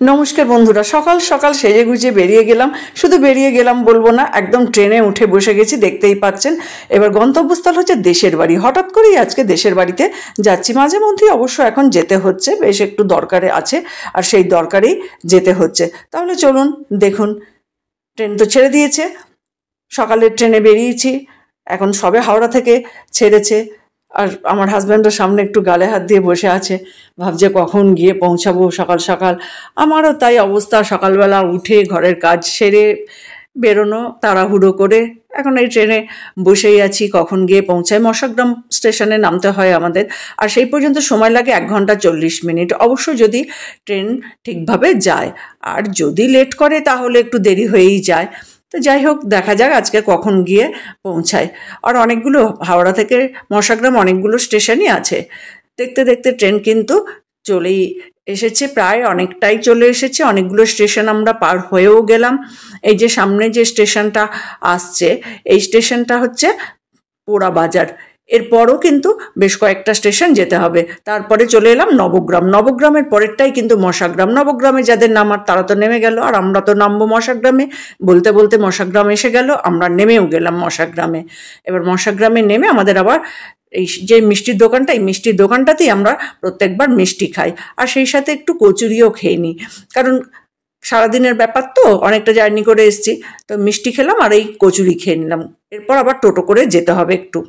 নমস্কার বন্ধুরা, সকাল সকাল সেজে গুজে বেরিয়ে গেলাম। শুধু বেরিয়ে গেলাম বলবো না, একদম ট্রেনে উঠে বসে গেছি, দেখতেই পাচ্ছেন। এবার গন্তব্যস্থল হচ্ছে দেশের বাড়ি। হঠাৎ করেই আজকে দেশের বাড়িতে যাচ্ছি। মাঝে মধ্যেই অবশ্য এখন যেতে হচ্ছে, বেশ একটু দরকারে আছে, আর সেই দরকারেই যেতে হচ্ছে। তাহলে চলুন দেখুন, ট্রেন তো ছেড়ে দিয়েছে। সকালের ট্রেনে বেরিয়েছি, এখন সবে হাওড়া থেকে ছেড়েছে। আর আমার হাজব্যান্ডের সামনে একটু গালে হাত দিয়ে বসে আছে, ভাবছে কখন গিয়ে পৌঁছাবো সকাল সকাল। আমারও তাই অবস্থা, সকালবেলা উঠে ঘরের কাজ সেরে বেরোনো তাড়াহুড়ো করে। এখন এই ট্রেনে বসেই আছি, কখন গিয়ে পৌঁছায়। মশাগ্রাম স্টেশনে নামতে হয় আমাদের, আর সেই পর্যন্ত সময় লাগে 1 ঘন্টা 40 মিনিট, অবশ্য যদি ট্রেন ঠিকভাবে যায়। আর যদি লেট করে তাহলে একটু দেরি হয়েই যায়। তো যাই হোক, দেখা যাক আজকে কখন গিয়ে পৌঁছায়। আর অনেকগুলো, হাওড়া থেকে মশাগ্রাম অনেকগুলো স্টেশনই আছে। দেখতে দেখতে ট্রেন কিন্তু চলেই এসেছে, প্রায় অনেকটাই চলে এসেছে। অনেকগুলো স্টেশন আমরা পার হয়েও গেলাম। এই যে সামনে যে স্টেশনটা আসছে, এই স্টেশনটা হচ্ছে পোড়া বাজার। এরপরও কিন্তু বেশ কয়েকটা স্টেশন যেতে হবে, তারপরে চলে এলাম নবগ্রাম। নবগ্রামের পরেরটাই কিন্তু মশাগ্রাম। নবগ্রামে যাদের নামার তারা তো নেমে গেল, আর আমরা তো নামবো মশাগ্রামে। বলতে বলতে মশাগ্রাম এসে গেল, আমরা নেমেও গেলাম মশাগ্রামে। এবার মশাগ্রামে নেমে আমাদের আবার এই যে মিষ্টির দোকানটা, এই মিষ্টির দোকানটাতেই আমরা প্রত্যেকবার মিষ্টি খাই, আর সেই সাথে একটু কচুরিও খেয়ে নিই। কারণ সারাদিনের ব্যাপার তো, অনেকটা জার্নি করে এসেছি, তো মিষ্টি খেলাম আর এই কচুরি খেয়ে নিলাম। এরপর আবার টোটো করে যেতে হবে, একটু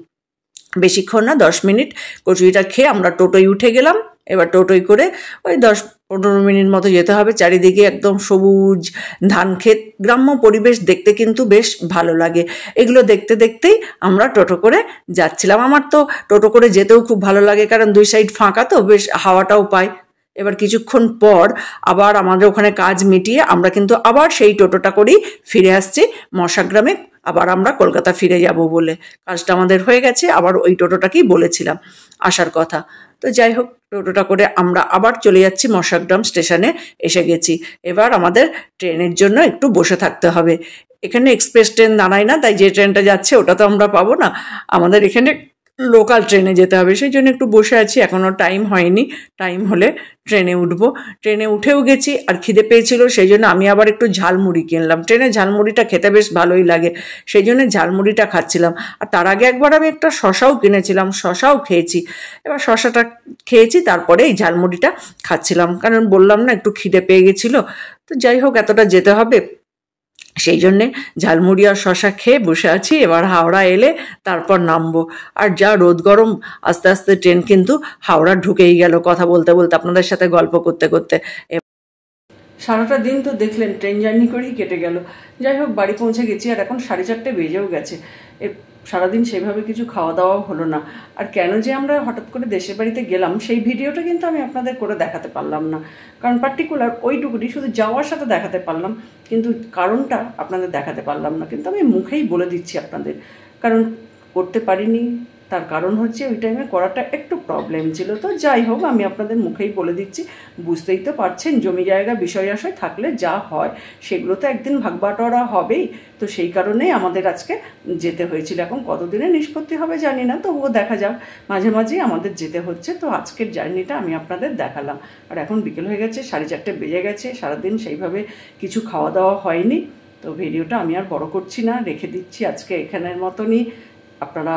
বেশিক্ষণ না, 10 মিনিট। কচুরিটা খেয়ে আমরা টোটোয় উঠে গেলাম। এবার টোটোয় করে ওই 10-15 মিনিট মতো যেতে হবে। চারিদিকে একদম সবুজ ধান ক্ষেত, গ্রাম্য পরিবেশ, দেখতে কিন্তু বেশ ভালো লাগে। এগুলো দেখতে দেখতেই আমরা টোটো করে যাচ্ছিলাম। আমার তো টোটো করে যেতেও খুব ভালো লাগে, কারণ 2 সাইড ফাঁকা তো, বেশ হাওয়াটাও পাই। এবার কিছুক্ষণ পর আবার আমাদের ওখানে কাজ মিটিয়ে আমরা কিন্তু আবার সেই টোটোটা করেই ফিরে আসছি মশাগ্রামে। আবার আমরা কলকাতা ফিরে যাব বলে, কাজটা আমাদের হয়ে গেছে। আবার ওই টোটোটাকেই বলেছিলাম আসার কথা। তো যাই হোক, টোটোটা করে আমরা আবার চলে যাচ্ছি মশাগ্রাম স্টেশনে। এসে গেছি। এবার আমাদের ট্রেনের জন্য একটু বসে থাকতে হবে। এখানে এক্সপ্রেস ট্রেন দাঁড়ায় না, তাই যে ট্রেনটা যাচ্ছে ওটা তো আমরা পাবো না। আমাদের এখানে লোকাল ট্রেনে যেতে হবে, সেই জন্য একটু বসে আছি। এখনও টাইম হয়নি, টাইম হলে ট্রেনে উঠবো। ট্রেনে উঠেও গেছি, আর খিদে পেয়েছিল, সেই জন্য আমি আবার একটু ঝালমুড়ি কিনলাম। ট্রেনে ঝালমুড়িটা খেতে বেশ ভালোই লাগে, সেই জন্য ঝালমুড়িটা খাচ্ছিলাম। আর তার আগে একবার আমি একটা শশাও কিনেছিলাম, শশাও খেয়েছি। এবার শশাটা খেয়েছি, তারপরে এই ঝালমুড়িটা খাচ্ছিলাম, কারণ বললাম না একটু খিদে পেয়ে গেছিলো। তো যাই হোক, এতটা যেতে হবে, সেই জন্যে ঝালমুড়ি আর শশা খেয়ে বসে আছি। এবার হাওড়া এলে তারপর নামবো। আর যা রোদ গরম, আস্তে আস্তে ট্রেন কিন্তু হাওড়া ঢুকেই গেল, কথা বলতে বলতে, আপনাদের সাথে গল্প করতে করতে। সারাটা দিন তো দেখলেন ট্রেন জার্নি করেই কেটে গেল। যাই হোক, বাড়ি পৌঁছে গেছি, আর এখন 4:30 বেজেও গেছে। সারাদিন সেভাবে কিছু খাওয়া দাওয়াও হলো না। আর কেন যে আমরা হঠাৎ করে দেশের বাড়িতে গেলাম, সেই ভিডিওটা কিন্তু আমি আপনাদের করে দেখাতে পারলাম না, কারণ পার্টিকুলার ওইটুকুনি শুধু যাওয়ার সাথে দেখাতে পারলাম, কিন্তু কারণটা আপনাদের দেখাতে পারলাম না। কিন্তু আমি মুখেই বলে দিচ্ছি আপনাদের, কারণ করতে পারিনি। তার কারণ হচ্ছে ওই টাইমে করাটা একটু প্রবলেম ছিল। তো যাই হোক, আমি আপনাদের মুখেই বলে দিচ্ছি। বুঝতেই তো পারছেন, জমি জায়গা বিষয় আশয় থাকলে যা হয় সেগুলো তো একদিন ভাগবাটোয়ারা হবেই। তো সেই কারণেই আমাদের আজকে যেতে হয়েছিল। এখন কতদিনে নিষ্পত্তি হবে জানি না, তবুও দেখা যাক, মাঝে মাঝেই আমাদের যেতে হচ্ছে। তো আজকের জার্নিটা আমি আপনাদের দেখালাম। আর এখন বিকেল হয়ে গেছে, 4:30 বেজে গেছে। সারাদিন সেইভাবে কিছু খাওয়া দাওয়া হয়নি। তো ভিডিওটা আমি আর বড় করছি না, রেখে দিচ্ছি আজকে এখানের মতনই। আপনারা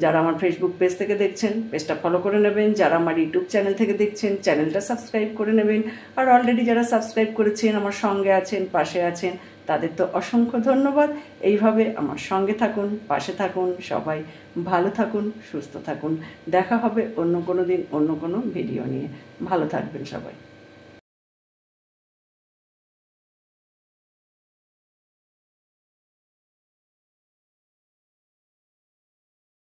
যারা আমার ফেসবুক পেজ থেকে দেখছেন, পেজটা ফলো করে নেবেন। যারা আমার ইউটিউব চ্যানেল থেকে দেখছেন, চ্যানেলটা সাবস্ক্রাইব করে নেবেন। আর অলরেডি যারা সাবস্ক্রাইব করেছেন, আমার সঙ্গে আছেন, পাশে আছেন, তাদের তো অসংখ্য ধন্যবাদ। এইভাবে আমার সঙ্গে থাকুন, পাশে থাকুন। সবাই ভালো থাকুন, সুস্থ থাকুন। দেখা হবে অন্য কোনো দিন অন্য কোনো ভিডিও নিয়ে। ভালো থাকবেন সবাই।